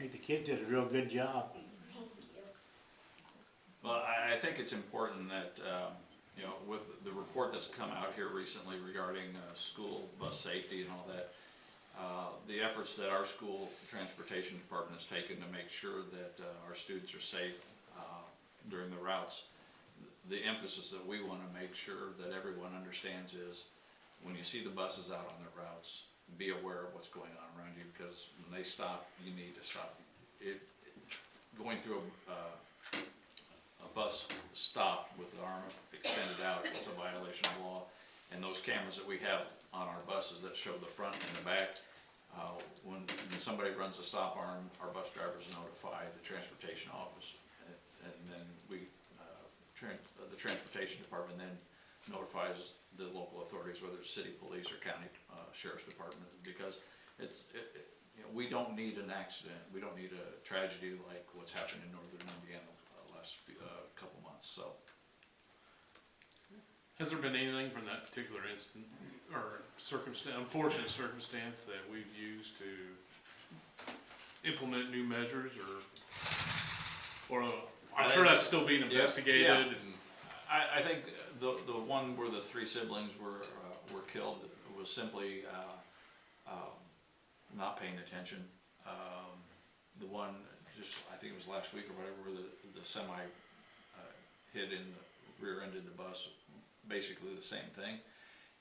think the kids did a real good job. Well, I think it's important that, you know, with the report that's come out here recently regarding school bus safety and all that, the efforts that our school transportation department has taken to make sure that our students are safe during the routes, the emphasis that we want to make sure that everyone understands is when you see the buses out on their routes, be aware of what's going on around you, because when they stop, you need to stop. Going through a bus stop with the arm extended out is a violation of law, and those cameras that we have on our buses that show the front and the back, when somebody runs a stop arm, our bus drivers notify the transportation office, and then the transportation department then notifies the local authorities, whether it's city police or county sheriff's department, because you know, we don't need an accident, we don't need a tragedy like what's happened in northern Indiana last couple months. So, has there been anything from that particular incident or unfortunate circumstance that we've used to implement new measures, or I'm sure that's still being investigated? Yeah. And I think the one where the 3 siblings were killed was simply not paying attention. The one I think it was last week or whatever, where the semi hit in the rear-ended the bus, basically the same thing.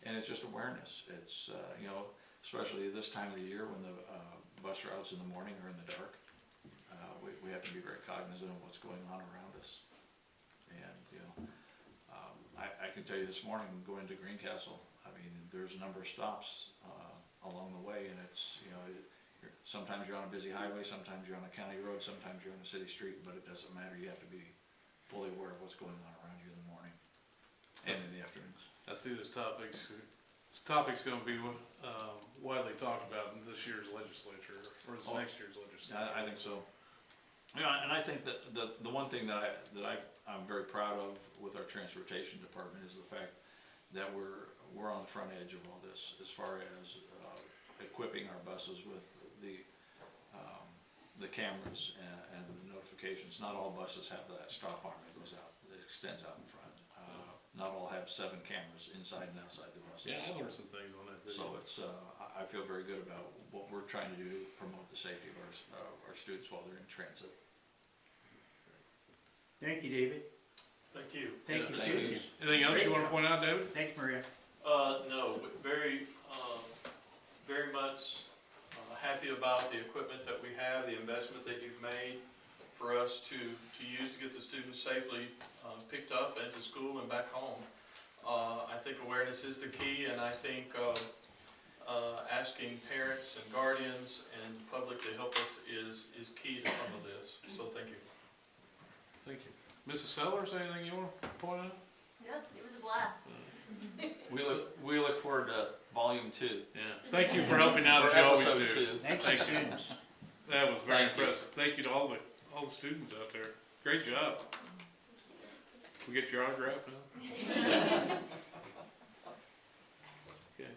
And it's just awareness. It's you know, especially this time of the year when the bus routes in the morning are in the dark, we have to be very cognizant of what's going on around us. And you know, I can tell you this morning going to Greencastle, I mean, there's a number of stops along the way, and it's, you know, sometimes you're on a busy highway, sometimes you're on a county road, sometimes you're on a city street, but it doesn't matter. You have to be fully aware of what's going on around you in the morning and in the afternoons. I see this topic's going to be widely talked about in this year's legislature, or this next year's legislature. I think so. Yeah, and I think that the one thing that I'm very proud of with our transportation department is the fact that we're on the front edge of all this, as far as equipping our buses with the cameras and the notifications. Not all buses have that stop arm that goes out, that extends out in front. Not all have 7 cameras inside and outside the buses. Yeah, I learned some things on that video. So it's I feel very good about what we're trying to do to promote the safety of our students while they're in transit. Thank you, David. Thank you. Thank you, Thank you. students. Anything else you want to point out, David? Thanks, Maria. No, very much happy about the equipment that we have, the investment that you've made for us to use to get the students safely picked up and to school and back home. I think awareness is the key, and I think asking parents and guardians and the public to help us is key to some of this. So thank you. Thank you. Mrs. Sellers, anything you want to point out? Yeah, it was a blast. We look forward to volume 2. Yeah. Thank you for helping out as you always do. 2. Thank you, students. That was very Thank you. impressive. Thank you to all the students out there. Great job. We get your autograph now? Okay.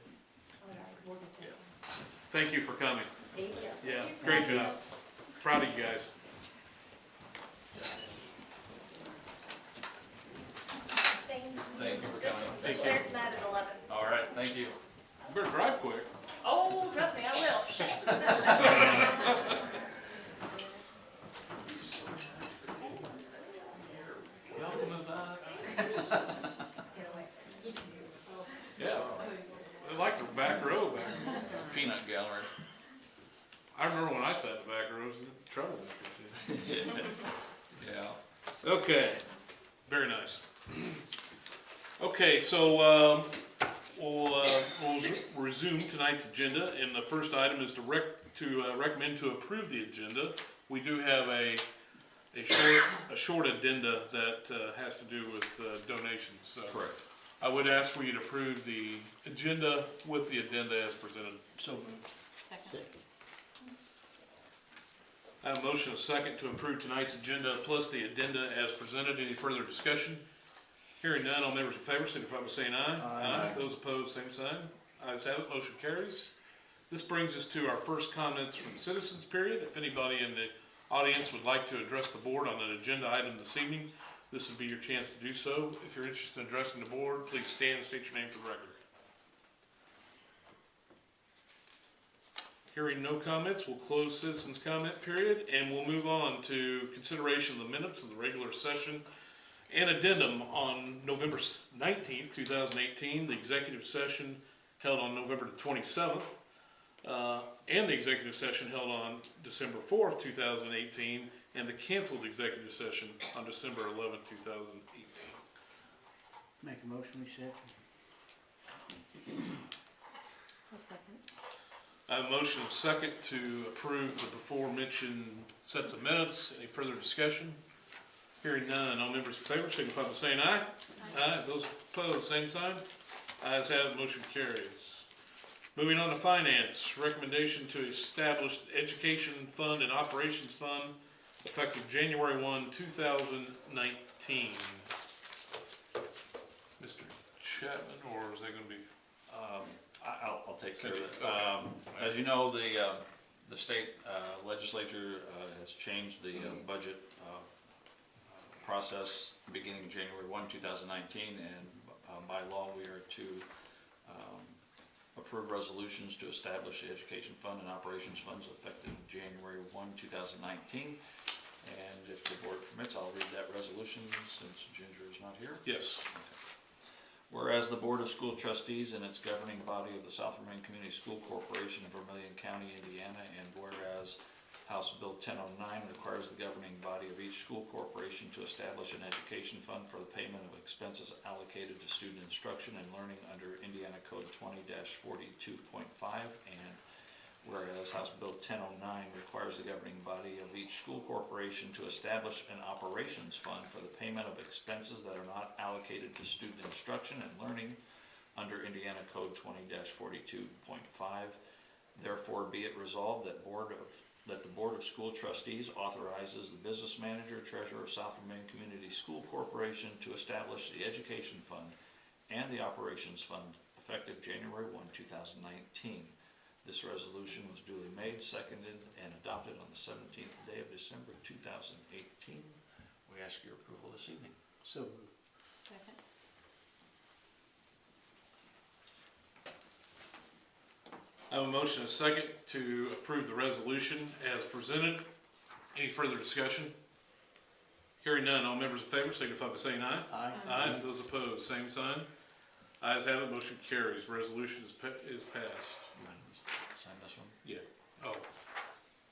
Thank you for coming. Thank you. Yeah, great job. Proud of you guys. Thank you for coming. This fair tonight is 11. All right, thank you. You better drive quick. Oh, trust me, I will. Yeah. They like the back row back there. Peanut gallery. I remember when I sat in the back rows and trouble. Yeah. Okay, very nice. Okay, so we'll resume tonight's agenda, and the first item is to recommend to approve the agenda. We do have a short addenda that has to do with donations. So Correct. I would ask for you to approve the agenda with the addenda as presented. So moved. Second. I have a motion, a second, to approve tonight's agenda plus the addenda as presented. Any further discussion? Hearing none, all members in favor signify by saying aye. Aye. Those opposed, same sign. Ayes have it, motion carries. This brings us to our first comments from citizens period. If anybody in the audience would like to address the board on an agenda item this evening, this would be your chance to do so. If you're interested in addressing the board, please stand and state your name for the record. Hearing no comments, we'll close citizens' comment period, and we'll move on to consideration of the minutes of the regular session and addendum on November 19th, 2018, the executive session held on November the 27th, and the executive session held on December 4th, 2018, and the canceled executive session on December 11th, 2018. Make a motion, we set. A second. I have a motion and a second to approve the before mentioned sets of minutes. Any further discussion? Hearing none, all members in favor signify by saying aye. Aye. Those opposed, same sign. Ayes have it, motion carries. Moving on to finance, recommendation to establish the education fund and operations fund effective January 1, 2019. Mr. Chapman, or is that going to be? I'll take care of it. Okay. As you know, the state legislature has changed the budget process beginning January 1, 2019, and by law we are to approve resolutions to establish the education fund and operations funds effective January 1, 2019. And if the board permits, I'll read that resolution since Ginger is not here. Yes. Whereas the Board of School Trustees and its governing body of the South Vermillion Community School Corporation of Vermillion County, Indiana, and whereas House Bill 1009 requires the governing body of each school corporation to establish an education fund for the payment of expenses allocated to student instruction and learning under Indiana Code 20-42.5, and whereas House Bill 1009 requires the governing body of each school corporation to establish an operations fund for the payment of expenses that are not allocated to student instruction and learning under Indiana Code 20-42.5, therefore be it resolved that the Board of School Trustees authorizes the business manager, treasurer of South Vermillion Community School Corporation to establish the education fund and the operations fund effective January 1, 2019. This resolution was duly made, seconded, and adopted on the 17th day of December 2018. We ask your approval this evening. So, Second. I have a motion and a second to approve the resolution as presented. Any further discussion? Hearing none, all members in favor signify by saying aye. aye. Aye. Those opposed, same sign. Ayes have it, motion carries. Resolution is passed. You want to sign this one? Yeah. Oh,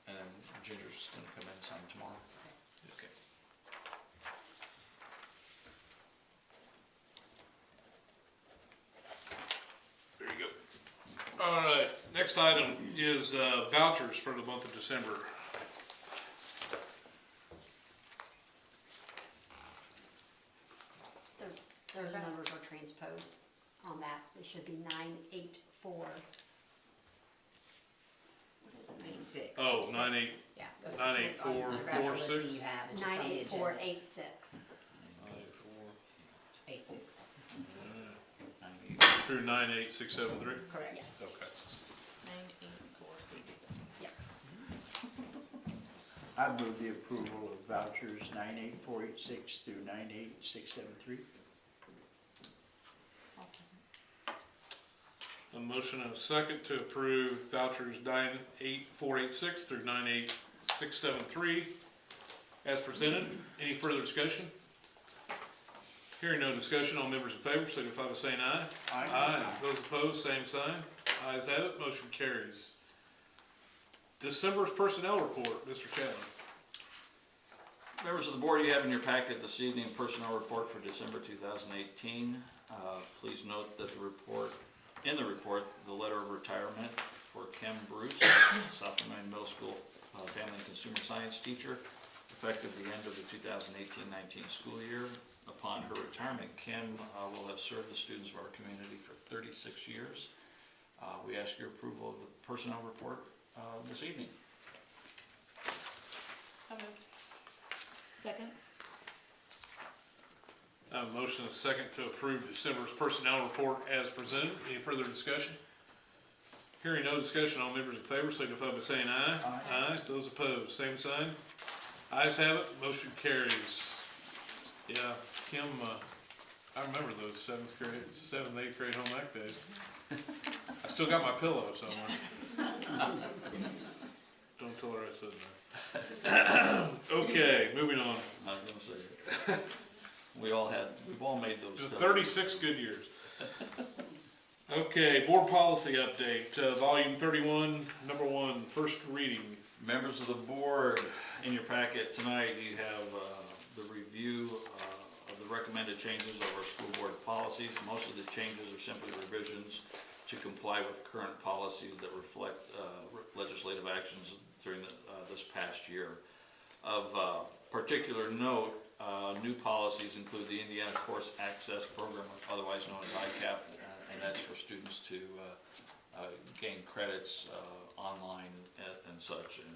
And then Ginger's going to come in and sign tomorrow. okay. There you go. All right, next item is vouchers for the month of December. Those numbers are transposed on that. They should be 984. What is it? 86. Oh, 98, Yeah. 98446. You have, it's just on the 98486. 86. Through 98673. Correct. Yes. Okay. 98486. Yeah. I move the approval of vouchers 98486 through 98673. I'll second. A motion and a second to approve vouchers 98486 through 98673 as presented. Any further discussion? Hearing no discussion, all members in favor signify by saying aye. Aye. Those opposed, same sign. Ayes have it, motion carries. December's personnel report, Mr. Chapman. Members of the board, you have in your packet this evening personnel report for December 2018. Please note that in the report, the letter of retirement for Kim Bruce, South Vermillion Middle School Family and Consumer Science teacher, effective the end of the 2018-19 school year. Upon her retirement, Kim will have served the students of our community for 36 years. We ask your approval of the personnel report this evening. So moved. Second. I have a motion and a second to approve December's personnel report as presented. Any further discussion? Hearing no discussion, all members in favor signify by saying aye. Aye. Those opposed, same sign. Ayes have it, motion carries. Yeah, Kim, I remember those 7th, 8th grade home ec days. I still got my pillow somewhere. Don't tell her I said that. Okay, moving on. I was gonna say, we've all made those. It was 36 good years. Okay, board policy update, volume 31, number 1, first reading. Members of the board, in your packet tonight, you have the review of the recommended changes of our school board policies. Most of the changes are simply revisions to comply with current policies that reflect legislative actions during this past year. Of particular note, new policies include the Indiana Course Access Program, otherwise known as ICAP, and that's for students to gain credits online and such, and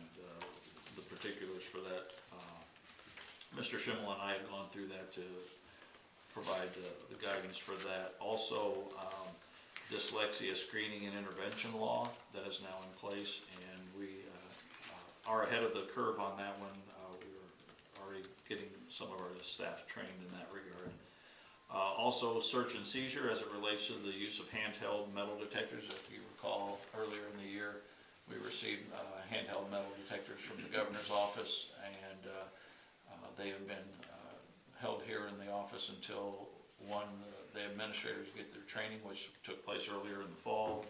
the particulars for that. Mr. Schimmel and I have gone through that to provide the guidance for that. Also, dyslexia screening and intervention law that is now in place, and we are ahead of the curve on that one. We were already getting some of our staff trained in that regard. Also, search and seizure as it relates to the use of handheld metal detectors. If you recall, earlier in the year, we received handheld metal detectors from the governor's office, and they have been held here in the office until the administrators get their training, which took place earlier in the fall,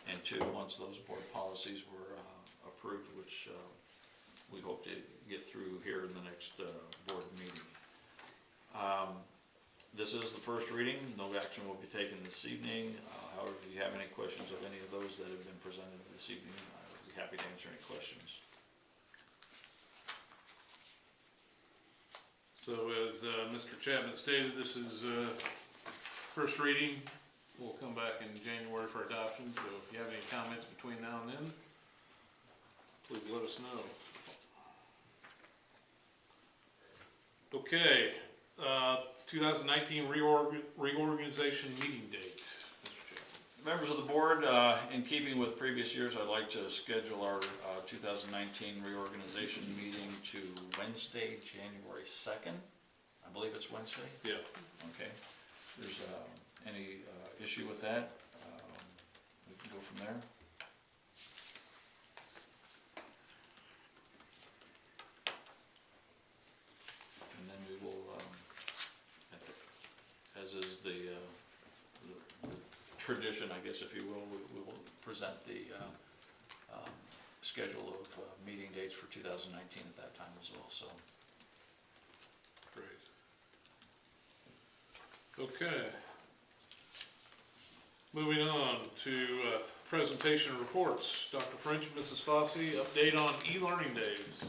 and 2, once those board policies were approved, which we hope to get through here in the next board meeting. This is the first reading. No action will be taken this evening. However, if you have any questions of any of those that have been presented this evening, I would be happy to answer any questions. So as Mr. Chapman stated, this is first reading. We'll come back in January for adoption, so if you have any comments between now and then, please let us know. Okay, 2019 reorganization meeting date, Mr. Chapman. Members of the board, in keeping with previous years, I'd like to schedule our 2019 reorganization meeting to Wednesday, January 2nd. I believe it's Wednesday? Yeah. Okay. If there's any issue with that, we can go from there. And then we will, as is the tradition, I guess, if you will, we will present the schedule of meeting dates for 2019 at that time as well, so. Great. Okay. Moving on to presentation reports. Dr. French and Mrs. Fossey, update on e-learning days.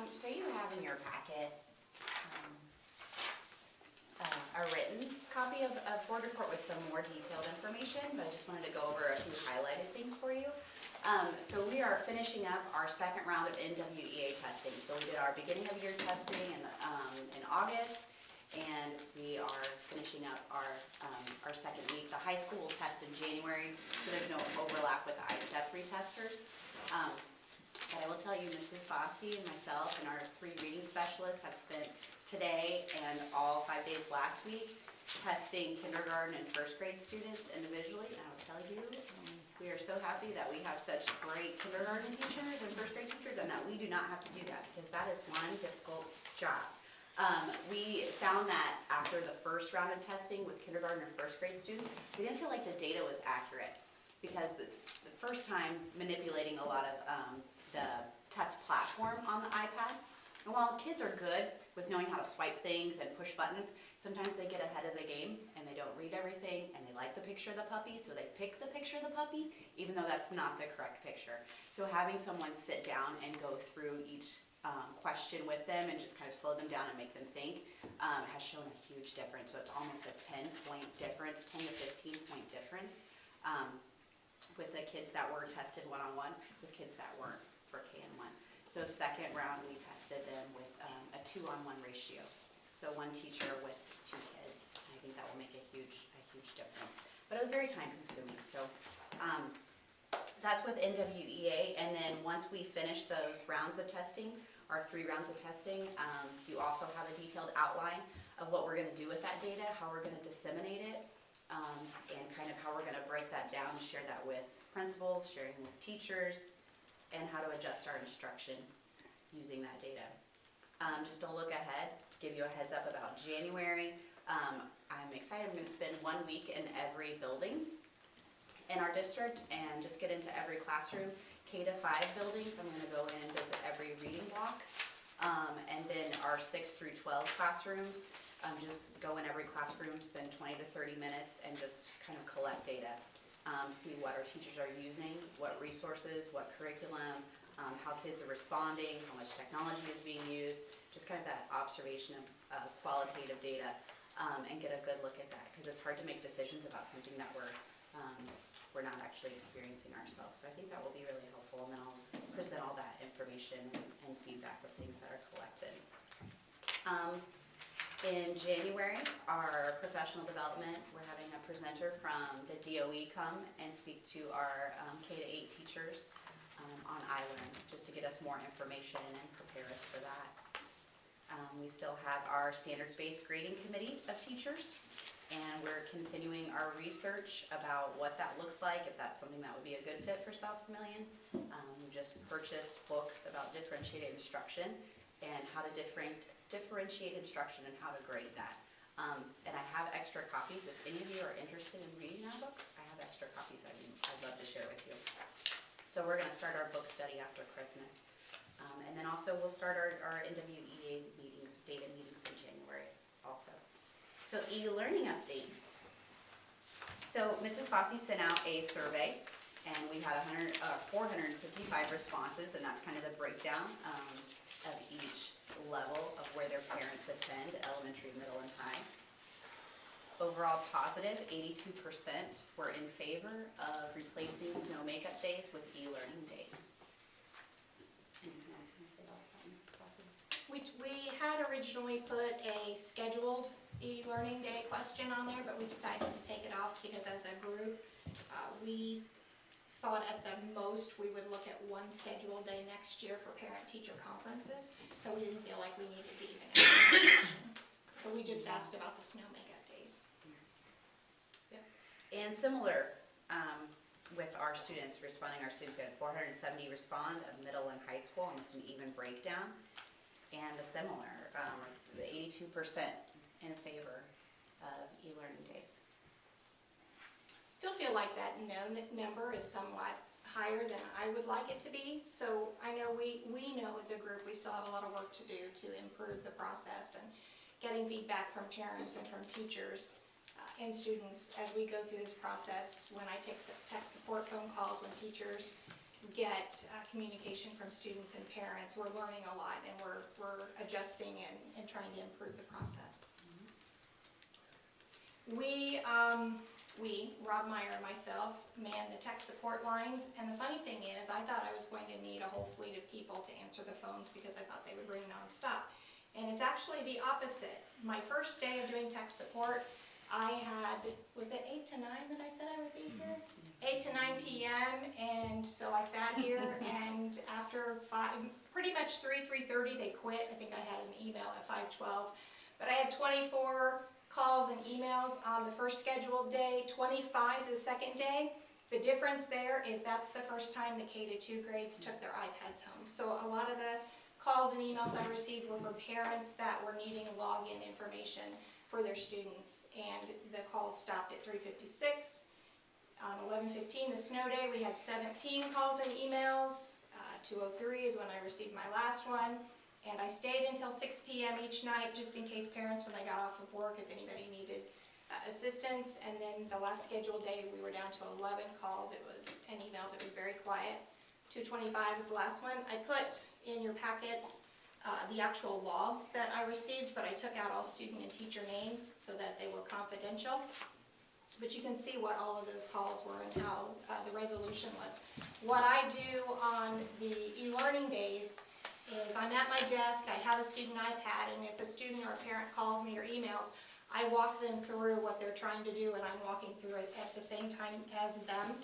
So you have in your packet a written copy of a board report with some more detailed information, but I just wanted to go over a few highlighted things for you. So we are finishing up our second round of NWEA testing. So we did our beginning of year testing in August, and we are finishing up our second week. The high school will test in January, so there's no overlap with the ISTEP retesters. But I will tell you, Mrs. Fossey and myself and our 3 reading specialists have spent today and all 5 days last week testing kindergarten and first grade students individually. And I will tell you, we are so happy that we have such great kindergarten teachers and first grade teachers, and that we do not have to do that, because that is one difficult job. We found that after the first round of testing with kindergarten and first grade students, we didn't feel like the data was accurate, because it's the first time manipulating a lot of the test platform on the iPad. And while kids are good with knowing how to swipe things and push buttons, sometimes they get ahead of the game and they don't read everything and they like the picture of the puppy, so they pick the picture of the puppy, even though that's not the correct picture. So having someone sit down and go through each question with them and just kind of slow them down and make them think has shown a huge difference. So it's almost a 10-point difference, 10 to 15-point difference with the kids that were tested one-on-one with kids that weren't for KN1. So second round, we tested them with a 2-on-1 ratio. So one teacher with 2 kids. I think that will make a huge difference. But it was very time consuming. So that's with NWEA. And then once we finish those rounds of testing, our 3 rounds of testing, you also have a detailed outline of what we're gonna do with that data, how we're gonna disseminate it, and kind of how we're gonna break that down, share that with principals, sharing with teachers, and how to adjust our instruction using that data. Just a look ahead, give you a heads up about January. I'm excited, I'm gonna spend 1 week in every building in our district and just get into every classroom. K to 5 buildings, I'm gonna go in and visit every reading block. And then our 6 through 12 classrooms, just go in every classroom, spend 20 to 30 minutes and just kind of collect data. See what our teachers are using, what resources, what curriculum, how kids are responding, how much technology is being used, just kind of that observation of qualitative data, and get a good look at that, because it's hard to make decisions about something that we're not actually experiencing ourselves. So I think that will be really helpful, and then I'll present all that information and feedback of things that are collected. In January, our professional development, we're having a presenter from the DOE come and speak to our K to 8 teachers on iLearn, just to get us more information and prepare us for that. We still have our standards-based grading committee of teachers, and we're continuing our research about what that looks like, if that's something that would be a good fit for South Vermillion. We just purchased books about differentiated instruction and how to differentiate instruction and how to grade that. And I have extra copies. If any of you are interested in reading that book, I have extra copies I'd love to share with you. So we're gonna start our book study after Christmas. And then also we'll start our NWEA meetings, data meetings in January also. So e-learning update. So Mrs. Fossey sent out a survey and we had 455 responses, and that's kind of the breakdown of each level of where their parents attend, elementary, middle, and high. Overall positive, 82% were in favor of replacing snow makeup days with e-learning days. Anything else you want to say about that, Mrs. Fossey? We had originally put a scheduled e-learning day question on there, but we decided to take it off because as a group, we thought at the most we would look at one scheduled day next year for parent-teacher conferences, so we didn't feel like we needed to even ask that question. So we just asked about the snow makeup days. Yep. And similar with our students responding, we had 470 respond of middle and high school, almost an even breakdown. And the similar, the 82% in favor of e-learning days. Still feel like that number is somewhat higher than I would like it to be. So I know we know as a group we still have a lot of work to do to improve the process and getting feedback from parents and from teachers and students as we go through this process. When I take tech support phone calls, when teachers get communication from students and parents, we're learning a lot and we're adjusting and trying to improve the process. Rob Meyer and myself, man the tech support lines, and the funny thing is, I thought I was going to need a whole fleet of people to answer the phones because I thought they would ring nonstop. And it's actually the opposite. My first day of doing tech support, I had, was it 8 to 9 that I said I would be here? 8 to 9 p.m. and so I sat here and after pretty much 3:30 they quit. I think I had an email at 5:12, but I had 24 calls and emails on the first scheduled day, 25 the second day. The difference there is that's the first time the K-2 grades took their iPads home. So a lot of the calls and emails I received were from parents that were needing login information for their students, and the calls stopped at 3:56. On 11:15, the snow day, we had 17 calls and emails. 2:03 is when I received my last one, And I stayed until 6 p.m. each night, just in case parents, when they got off of work, if anybody needed assistance. And then the last scheduled day, we were down to 11 calls, and emails. It was very quiet. 225 was the last one. I put in your packets the actual logs that I received, but I took out all student and teacher names so that they were confidential. But you can see what all of those calls were and how the resolution was. What I do on the e-learning days is I'm at my desk, I have a student iPad, and if a student or a parent calls me or emails, I walk them through what they're trying to do, and I'm walking through it at the same time as them,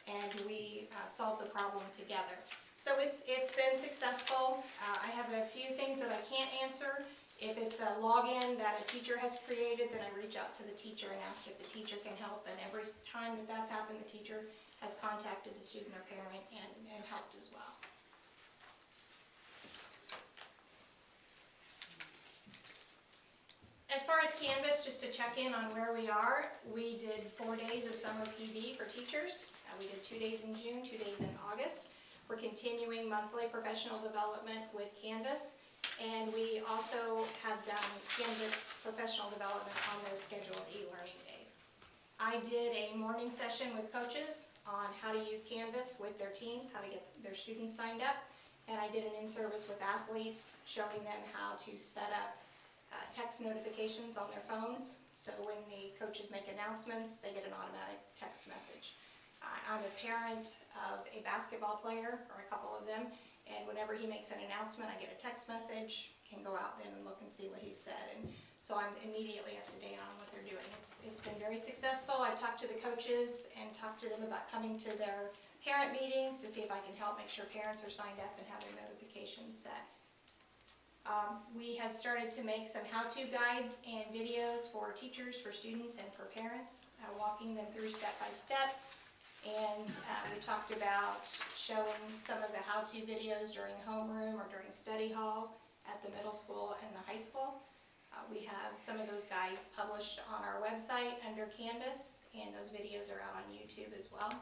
and we solve the problem together. So it's been successful. I have a few things that I can't answer. If it's a login that a teacher has created, then I reach out to the teacher and ask if the teacher can help, and every time that that's happened, the teacher has contacted the student or parent and helped as well. As far as Canvas, just to check in on where we are, we did 4 days of summer PD for teachers. We did 2 days in June, 2 days in August. We're continuing monthly professional development with Canvas, and we also have done Canvas professional development on those scheduled e-learning days. I did a morning session with coaches on how to use Canvas with their teams, how to get their students signed up, and I did an in-service with athletes showing them how to set up text notifications on their phones, so when the coaches make announcements, they get an automatic text message. I'm a parent of a basketball player, or a couple of them, and whenever he makes an announcement, I get a text message, can go out then and look and see what he said, and so I'm immediately up to date on what they're doing. It's been very successful. I've talked to the coaches and talked to them about coming to their parent meetings to see if I can help make sure parents are signed up and have their notifications set. We have started to make some how-to guides and videos for teachers, for students, and for parents, walking them through step by step. And we talked about showing some of the how-to videos during homeroom or during study hall at the middle school and the high school. We have some of those guides published on our website under Canvas, and those videos are out on YouTube as well.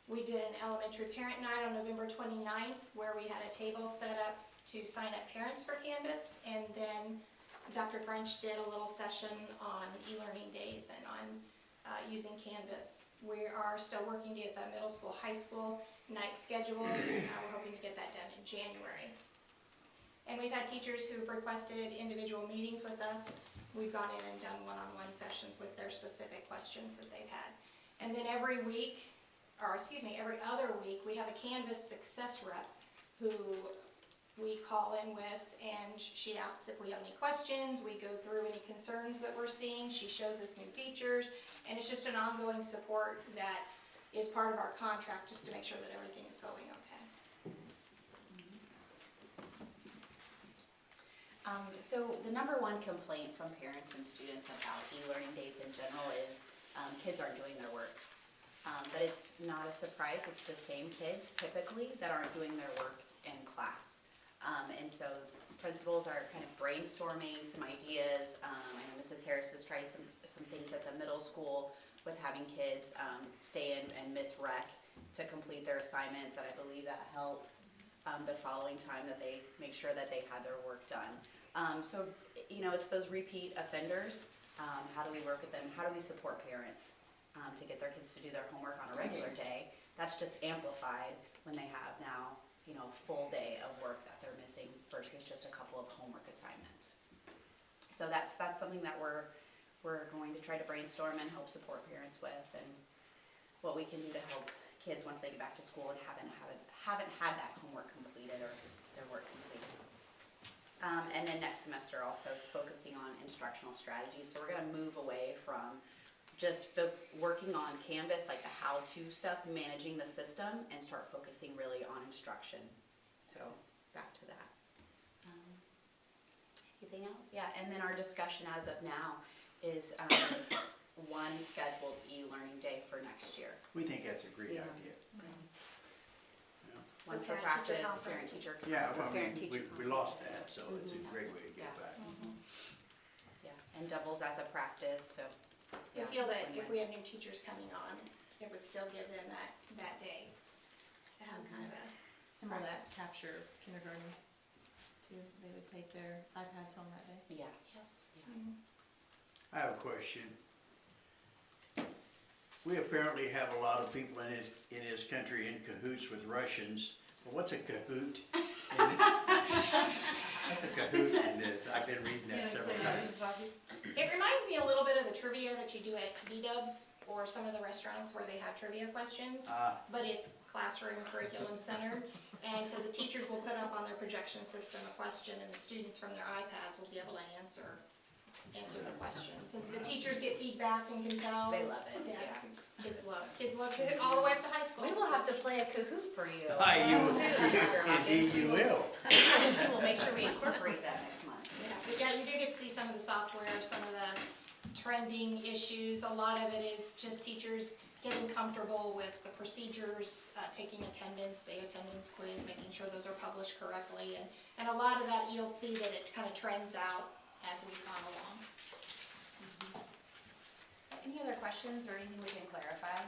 We did an elementary parent night on November 29th where we had a table set up to sign up parents for Canvas, and then Dr. French did a little session on e-learning days and on using Canvas. We are still working to get the middle school, high school night scheduled. We're hoping to get that done in January. And we've had teachers who've requested individual meetings with us. We've gone in and done one-on-one sessions with their specific questions that they've had. And then every other week, we have a Canvas success rep who we call in with, and she asks if we have any questions. We go through any concerns that we're seeing. She shows us new features, and it's just an ongoing support that is part of our contract, just to make sure that everything is going okay. So the number one complaint from parents and students about e-learning days in general is kids aren't doing their work. But it's not a surprise. It's the same kids typically that aren't doing their work in class. And so principals are kind of brainstorming some ideas. I know Mrs. Harris has tried some things at the middle school with having kids stay in and miss rec to complete their assignments, and I believe that helped the following time that they make sure that they had their work done. So, you know, it's those repeat offenders. How do we work with them? How do we support parents to get their kids to do their homework on a regular day? That's just amplified when they have now, you know, a full day of work that they're missing versus just a couple of homework assignments. So that's something that we're going to try to brainstorm and help support parents with, and what we can do to help kids once they get back to school and haven't had that homework completed or their work completed. And then next semester also focusing on instructional strategies. So we're going to move away from just working on Canvas, like the how-to stuff, managing the system, and start focusing really on instruction. So back to that. Anything else? Yeah, and then our discussion as of now is one scheduled e-learning day for next year. We think that's a great Yeah. idea. One for parent-teacher practice, conferences. parent-teacher. Yeah, well, I mean, parent-teacher we lost conferences. that, so it's a great way to get Yeah. back. Yeah, and doubles as a practice, so. We yeah, feel that if win-win. we have new teachers coming on, it would still give them that day to have kind of a. And will that capture kindergarten too. They would take their iPads home that day. Yeah. Yes. I have a question. We apparently have a lot of people in this country in cahoots with Russians. But what's a cahoot? What's a cahoot in this? I've been reading that several times. It reminds me a little bit of the trivia that you do at B-dubs or some of the restaurants where they have trivia questions, but it's classroom curriculum centered. And so the teachers will put up on their projection system a question, and the students from their iPads will be able to answer the questions. And the teachers get feedback and can tell. They love it, yeah. Kids love it all the way up to high school. We will have to play a Kahoot for you. Indeed you will. We'll make sure we incorporate that next month. Yeah, but yeah, you do get to see some of the software, some of the trending issues. A lot of it is just teachers getting comfortable with the procedures, taking attendance, day attendance quiz, making sure those are published correctly. And a lot of that, you'll see that it kind of trends out as we've gone along. Any other questions or anything we can clarify?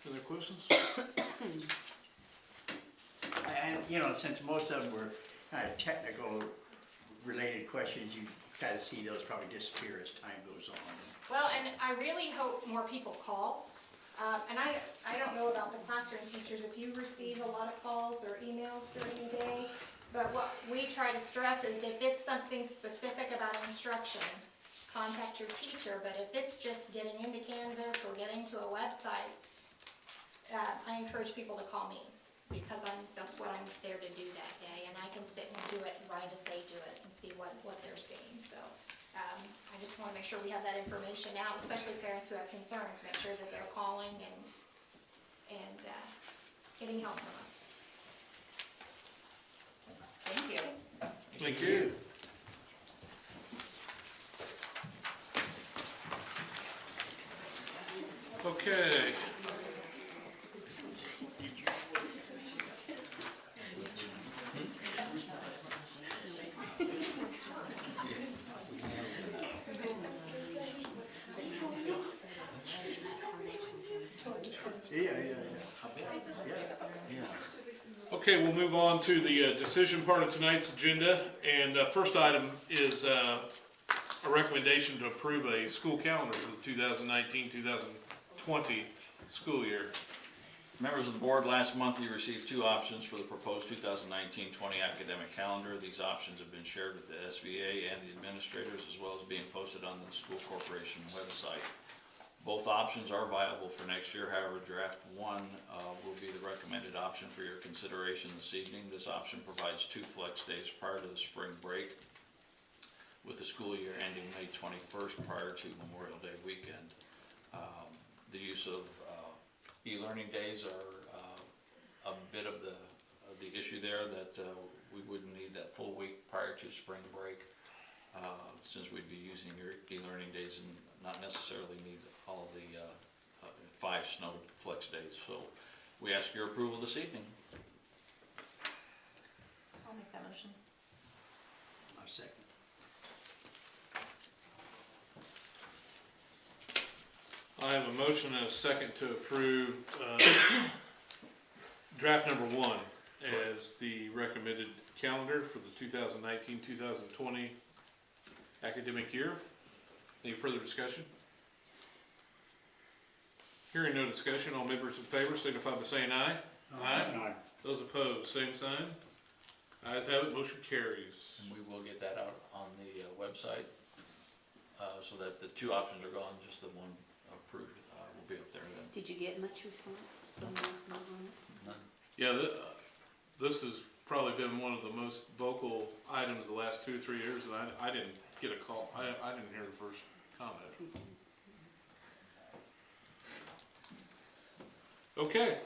Other questions? And, you know, since most of them were kind of technical related questions, you kind of see those probably disappear as time goes on. Well, and I really hope more people call. And I don't know about the classroom teachers, if you receive a lot of calls or emails during the day, but what we try to stress is if it's something specific about instruction, contact your teacher, but if it's just getting into Canvas or getting to a website, I encourage people to call me, because that's what I'm there to do that day, and I can sit and do it right as they do it and see what they're seeing, so. I just want to make sure we have that information out, especially parents who have concerns, make sure that they're calling and getting help from us. Thank you. Thank you. Okay. Yeah. Okay, we'll move on to the decision part of tonight's agenda. And first item is a recommendation to approve a school calendar for the 2019-2020 school year. Members of the board, last month you received two options for the proposed 2019-20 academic calendar. These options have been shared with the SVA and the administrators, as well as being posted on the school corporation website. Both options are viable for next year. However, draft one will be the recommended option for your consideration this evening. This option provides 2 flex days prior to the spring break, with the school year ending May 21st prior to Memorial Day weekend. The use of e-learning days are a bit of the issue there, that we wouldn't need that full week prior to spring break, since we'd be using your e-learning days and not necessarily need all of the 5 snow flex days. So we ask your approval this evening. I'll make that motion. I'll second. I have a motion and a second to approve draft number 1 as the recommended calendar for the 2019-2020 academic year. Any further discussion? Hearing no discussion, all members in favor signify by saying aye. Aye. Those opposed, same sign. Ayes have it, motion carries. And we will get that out on the website, so that the 2 options are gone, just the one approved will be up there then. Did you get much response? None. Yeah, this has probably been one of the most vocal items the last 2 or 3 years, and I didn't get a call. I didn't hear the first comment. Okay.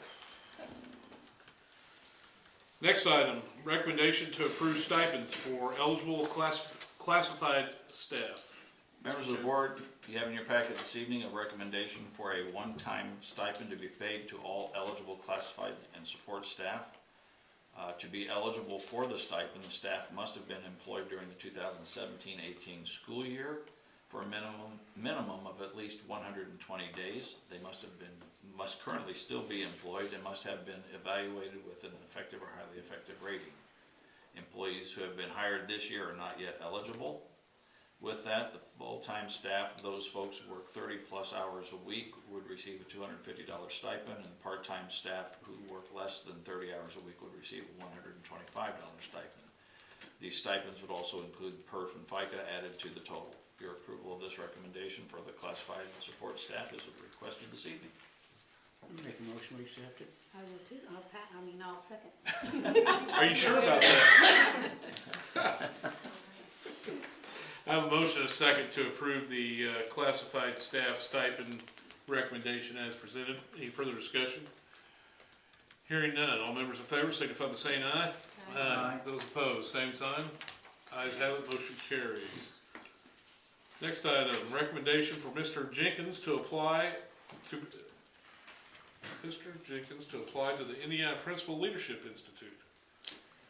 Next item, recommendation to approve stipends for eligible classified staff. Members of the board, you have in your packet this evening a recommendation for a one-time stipend to be paid to all eligible classified and support staff. To be eligible for the stipend, the staff must have been employed during the 2017-18 school year. for a minimum of at least 120 days. They must currently still be employed and must have been evaluated with an effective or highly effective rating. Employees who have been hired this year are not yet eligible. With that, the full-time staff, those folks who work 30-plus hours a week would receive a $250 stipend, and part-time staff who work less than 30 hours a week would receive a $125 stipend. These stipends would also include PERF and FICA added to the total. Your approval of this recommendation for the classified and support staff is requested this evening. Make a motion, we accept it. I will too, I'll second. Are you sure about that? I have a motion and a second to approve the classified staff stipend recommendation as presented. Any further discussion? Hearing none, all members in favor signify by saying aye. Aye. Those opposed, same sign. Ayes have it, motion carries. Next item, recommendation for Mr. Jenkins to apply to the Indiana Principal Leadership Institute.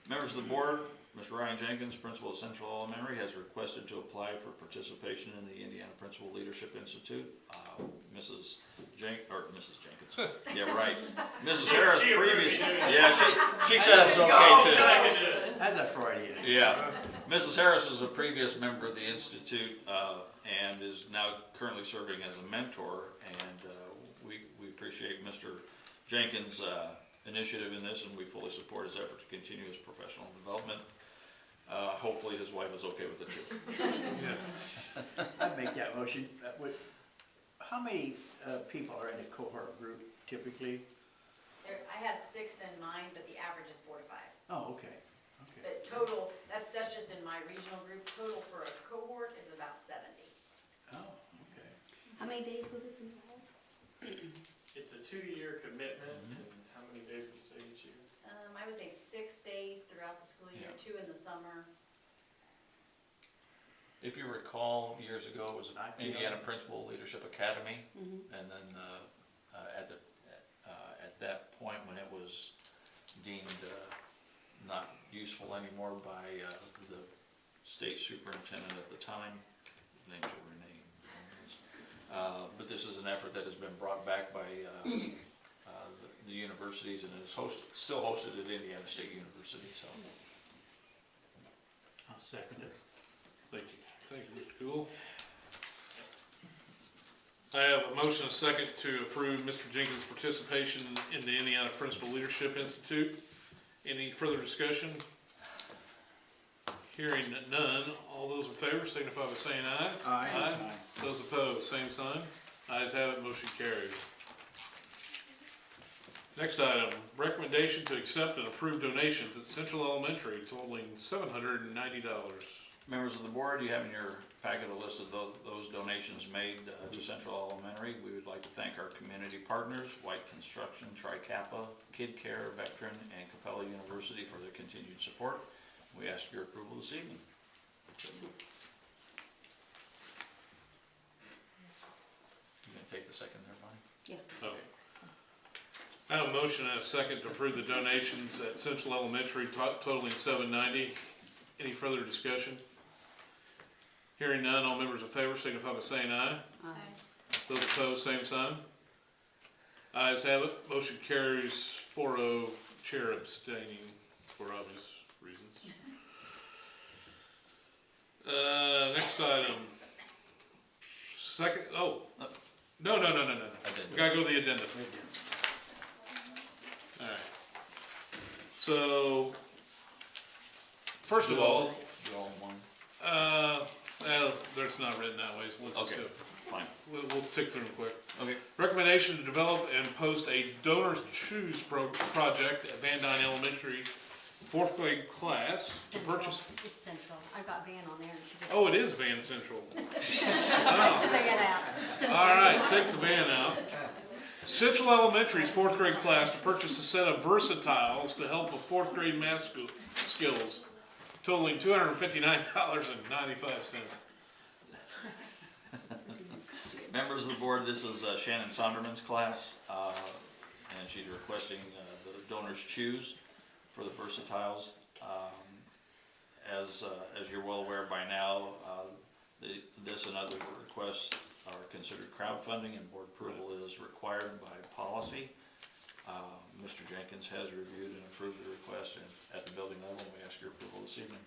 Members of the board, Mr. Ryan Jenkins, principal at Central Elementary, has requested to apply for participation in the Indiana Principal Leadership Institute. Mrs. Jenkins, yeah, right. Mrs. Harris previously, yeah, she said it was okay too. That's a Freudian. Yeah, Mrs. Harris is a previous member of the Institute, and is now currently serving as a mentor, and we appreciate Mr. Jenkins' initiative in this, and we fully support his effort to continue his professional development. Hopefully his wife is okay with it too. I'd make that motion. How many people are in a cohort group typically? I have 6 in mind, but the average is 4 to 5. Oh, okay, okay. But total, that's just in my regional group, total for a cohort is about 70. Oh, okay. How many days will this involve? It's a 2-year commitment, and how many days would you say each year? I would say 6 days throughout the school year, Yeah. 2 in the summer. If you recall, years ago, it was an IPR. Indiana Principal Leadership Academy, Mm-hmm. and then at that point when it was deemed not useful anymore by the state superintendent at the time, his name should remain. But this is an effort that has been brought back by the universities and is still hosted at Indiana State University. So, I'll second it. Thank you. Thank you, Mr. Cool. I have a motion and a second to approve Mr. Jenkins' participation in the Indiana Principal Leadership Institute. Any further discussion? Hearing none, all those in favor signify by saying aye. Aye. Those opposed, same sign. Ayes have it, motion carries. Next item, recommendation to accept and approve donations at Central Elementary totaling $790. members of the board, you have in your packet a list of those donations made to Central Elementary. We would like to thank our community partners, White Construction, Tri-Kappa, Kid Care, Veteran, and Capella University for their continued support. We ask your approval this evening. You gonna take the second there, Bonnie? Yeah. Okay. I have a motion and a second to approve the donations at Central Elementary totaling $790. Any further discussion? Hearing none, all members in favor signify by saying aye. Aye. Those opposed, same sign. Ayes have it, motion carries 4-0, chair abstaining for obvious reasons. Next item. No. We gotta go to the addendum. Alright. So, first of all, You all in one? it's not written that way, so let's just Okay, go. fine. We'll tick through them quick. Okay. Recommendation to develop and post a Donors Choose project at Van Dyne Elementary fourth grade class to Central. purchase. It's Central. I've got Van on there and she just. Oh, it is Van Central. Take the Van out. Central. All right, take the van out. Central Elementary's fourth grade class to purchase a set of versatiles to help with fourth grade math skills, totaling $259.95. Members of the board, this is Shannon Sonderman's class, and she's requesting the Donors Choose for the versatiles. As you're well aware by now, This and other requests are considered crowdfunding, and board approval is required by policy. Mr. Jenkins has reviewed and approved the request at the building level, and we ask your approval this evening.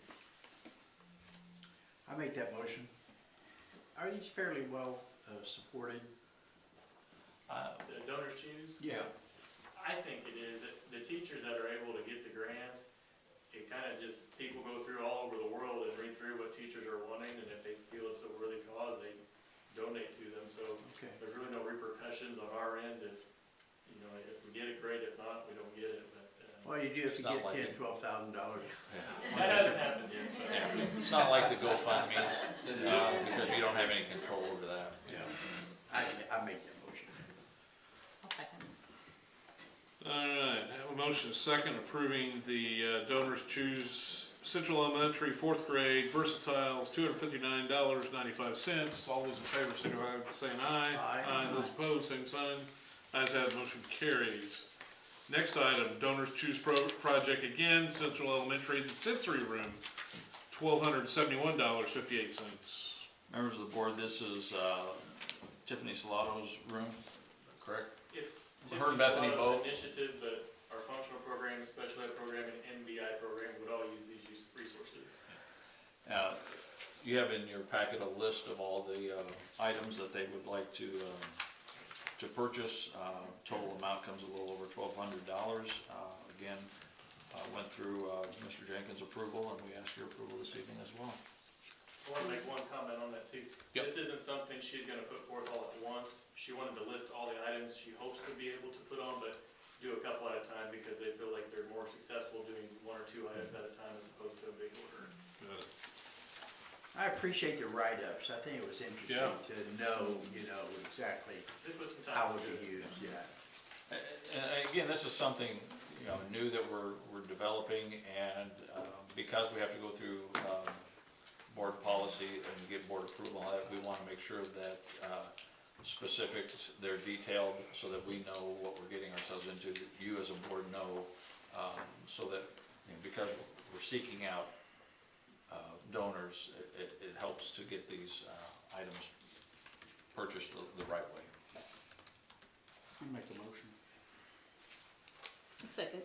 I make that motion. Are these fairly well supported? The donors choose? Yeah. I think it is. The teachers that are able to get the grants, it kind of just, people go through all over the world and read through what teachers are wanting, and if they feel it's a worthy cause, they donate to them. So Okay. there's really no repercussions on our end. If we get it, great. If not, we don't get it. But Well, you do have to It's not get like $10,000, it. $12,000. that hasn't happened yet. So. Yeah, it's not like the GoFundMe's, because you don't have any control over that. I make that motion. I'll second. All right, have a motion second approving the Donors Choose Central Elementary 4th grade Versatiles, $259.95. All those in favor signify by saying aye. Aye. Those opposed, same sign. Ayes have it, motion carries. Next item, Donors Choose Project again, Central Elementary, the sensory room, $1,271.58. Members of the board, this is Tiffany Salato's room, correct? It's Her and Bethany Solano's both. initiative, but our functional program, special ed program, and NBI program would all use these resources. You have in your packet a list of all the items that they would like to purchase. Total amount comes a little over $1,200. Again, went through Mr. Jenkins' approval, and we ask your approval this evening as well. I want to make one comment on that too. Yep. This isn't something she's gonna put forth all at once. She wanted to list all the items she hopes to be able to put on, but do a couple at a time because they feel like they're more successful doing 1 or 2 items at a time as opposed to a big order. Got it. I appreciate the write-ups. I think it was interesting Yeah. to know, exactly They put some how time it into would be it. used, yeah. And again, this is something, new that we're developing, and because we have to go through board policy and get board approval on it, we want to make sure that specifics, they're detailed so that we know what we're getting ourselves into, that you as a board know, so that, because we're seeking out donors, it helps to get these items purchased the right way. I'll make a motion. Second.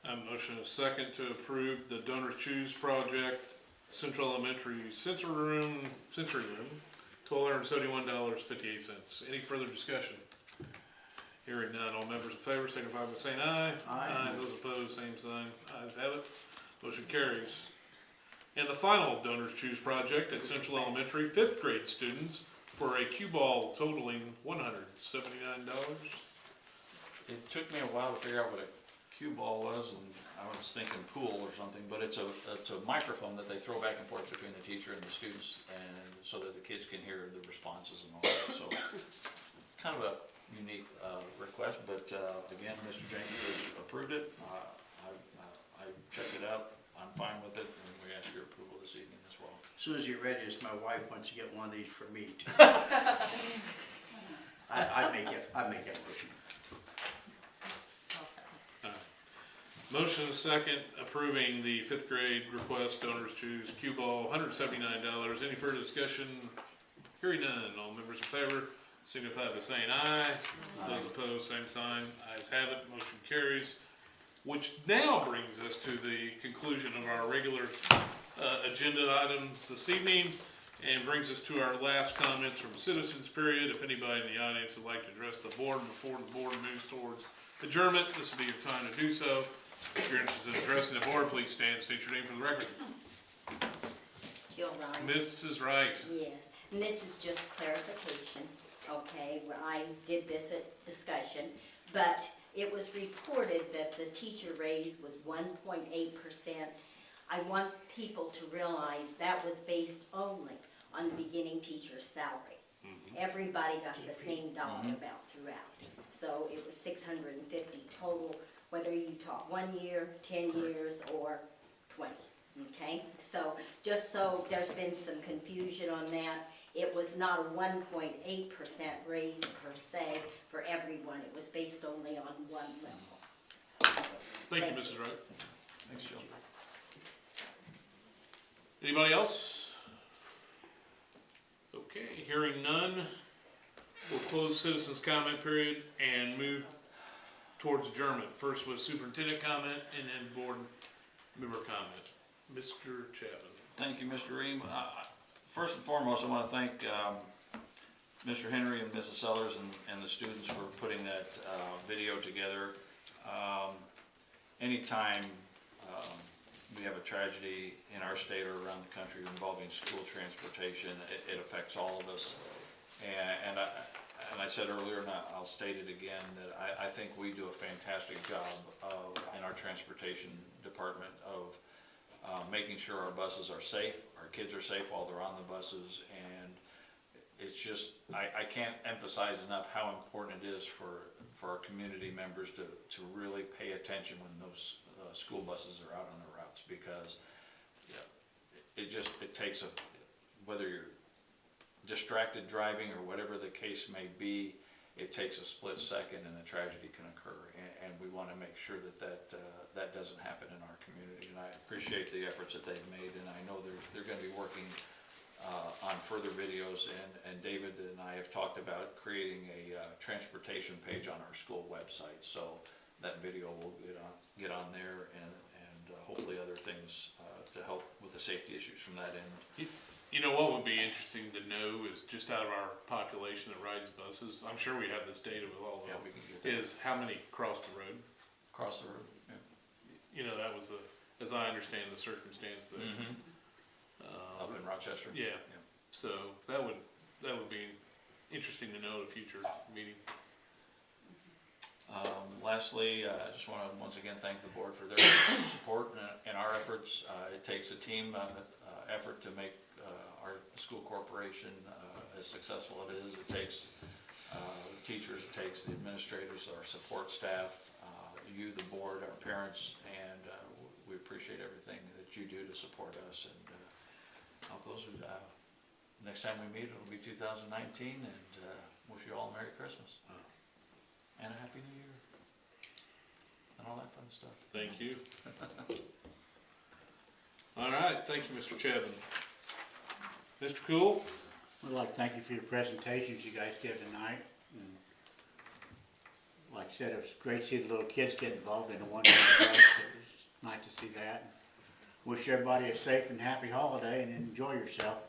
I have a motion and a second to approve the Donors Choose Project, Central Elementary Sensory Room, $1,271.58. Any further discussion? Hearing none, all members in favor signify by saying aye. Aye. Those opposed, same sign. Ayes have it, motion carries. And the final Donors Choose Project at Central Elementary, 5th grade students for a cue ball totaling $179. It took me a while to figure out what a cue ball was, and I was thinking pool or something, but it's a microphone that they throw back and forth between the teacher and the students, and so that the kids can hear the responses and all that. So kind of a unique request, but again, Mr. Jenkins has approved it. I checked it out. I'm fine with it, and we ask your approval this evening as well. As soon as you're ready, my wife wants to get one of these for me too. I make that motion. I'll second. Motion and a second approving the 5th grade request, Donors Choose cue ball, $179. Any further discussion? Hearing none, all members in favor signify by saying aye. Those opposed, same sign. Ayes have it, motion carries. Which now brings us to the conclusion of our regular agenda items this evening, and brings us to our last comments from citizens period. If anybody in the audience would like to address the board before the board moves towards adjournment, this would be your time to do so. If you're interested in addressing the board, please stand, state your name for the record. Jill Ryan. Mrs. Wright. Yes, and this is just clarification, okay? Well, I did this at discussion, but it was reported that the teacher raise was 1.8%. I want people to realize that was based only on the beginning teacher's salary. Everybody got the same dollar amount throughout. So it was 650 total, whether you taught 1 year, 10 years, or 20, okay? So just so there's been some confusion on that, it was not a 1.8% raise per se for everyone. It was based only on one level. Thank you, Mrs. Wright. Thanks, Jill. Anybody else? hearing none, we'll close citizens' comment period and move towards adjournment. First was superintendent comment and then board member comment. Mr. Chapman. Thank you, Mr. Ream. First and foremost, I want to thank Mr. Henry and Mrs. Sellers and the students for putting that video together. Anytime we have a tragedy in our state or around the country involving school transportation, it affects all of us. And I said earlier, and I'll state it again, that I think we do a fantastic job in our transportation department of making sure our buses are safe, our kids are safe while they're on the buses, and it's just, I can't emphasize enough how important it is for our community members to really pay attention when those school buses are out on the routes, because it takes whether you're distracted driving or whatever the case may be, it takes a split second and a tragedy can occur, and we want to make sure that doesn't happen in our community. And I appreciate the efforts that they've made, and I know they're going to be working on further videos, and David and I have talked about creating a transportation page on our school website, so that video will get on there, and hopefully other things to help with the safety issues from that end. You know what would be interesting to know is just out of our population that rides buses, I'm sure we have this data with all of them, We can get that. is how many cross the road? Across the road, yeah. You know, that was as I understand the circumstance that, Up in Rochester. yeah. So that would be interesting to know at a future meeting. Lastly, I just want to once again thank the board for their support in our efforts. It takes a team effort to make our school corporation as successful as it is. It takes teachers, it takes the administrators, our support staff, you, the board, our parents, and we appreciate everything that you do to support us. And I'll close with next time we meet, it'll be 2019, and wish you all a Merry Christmas and a Happy New Year and all that fun stuff. Thank you. All right, thank you, Mr. Chapman. Mr. Cool? I'd like to thank you for your presentations you guys gave tonight. And like I said, it was great to see the little kids get involved in the one-day bus. It was nice to see that. Wish everybody a safe and happy holiday and enjoy yourself.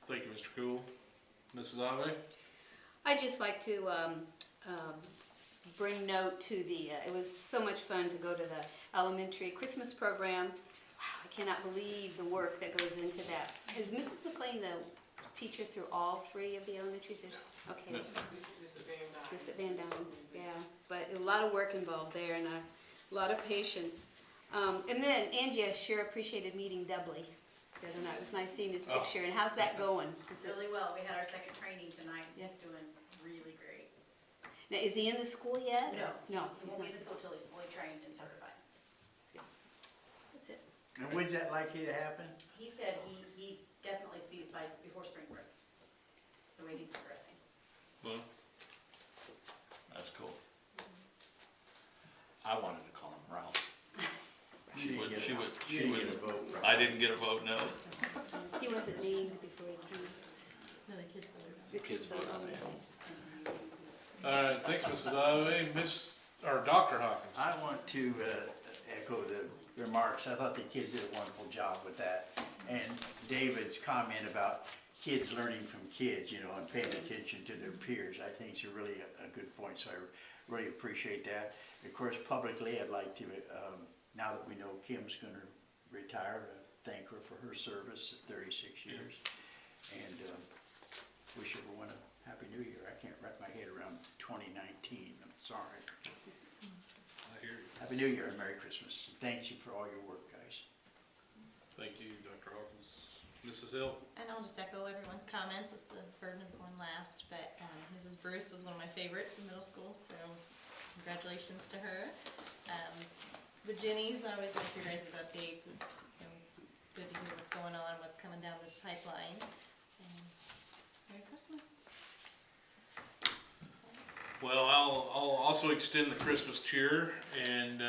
Thank you, Mr. Cool. Mrs. Ave? I'd just like to bring note to it was so much fun to go to the elementary Christmas program. Wow, I cannot believe the work that goes into that. Is Mrs. McLean the teacher through all three of the elementaries? Okay. Just at Van Dyne, yeah. But a lot of work involved there and a lot of patience. And then Angie, I sure appreciated meeting Dudley the other night. It was nice seeing his picture. And how's that going? Really well. We had our second training tonight. He's doing really great. Now, is he in the school yet? No, No. he won't be in the school till he's fully trained and certified. That's it. And when's that likely to happen? He said he definitely sees before spring break, the way he's progressing. Well, That's cool. I wanted to call him Ralph. You didn't get a vote, right? I didn't get a vote, no. He wasn't named before he came. No, the kids voted. The kids voted on him. all right, thanks, Mrs. Ave. Dr. Hawkins. I want to echo the remarks. I thought the kids did a wonderful job with that. And David's comment about kids learning from kids, you know, and paying attention to their peers, I think is really a good point. So I really appreciate that. Of course, publicly, I'd like to, now that we know Kim's going to retire, thank her for her service at 36 years. And wish everyone a Happy New Year. I can't wrap my head around 2019. I'm sorry. I hear you. Happy New Year and Merry Christmas. Thank you for all your work, guys. Thank you, Dr. Hawkins. Mrs. Hill? And I'll just echo everyone's comments. It's the burden of going last, but Mrs. Bruce was one of my favorites in middle school, so congratulations to her. The Jennies, I always like your guys' updates. It's good to hear what's going on, what's coming down the pipeline. And Merry Christmas. Well, I'll also extend the Christmas cheer and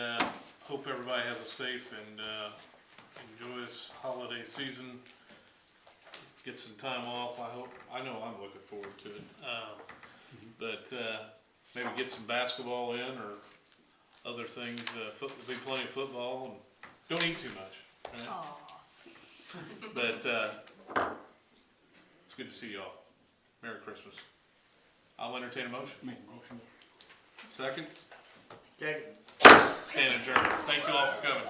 hope everybody has a safe and joyous holiday season. get some time off. I know I'm looking forward to it. But maybe get some basketball in or other things. Be plenty of football and don't eat too much. Right? But it's good to see y'all. Merry Christmas. I'll entertain a motion. Make a motion. Second. Second. Stand adjourned. Thank you all for coming.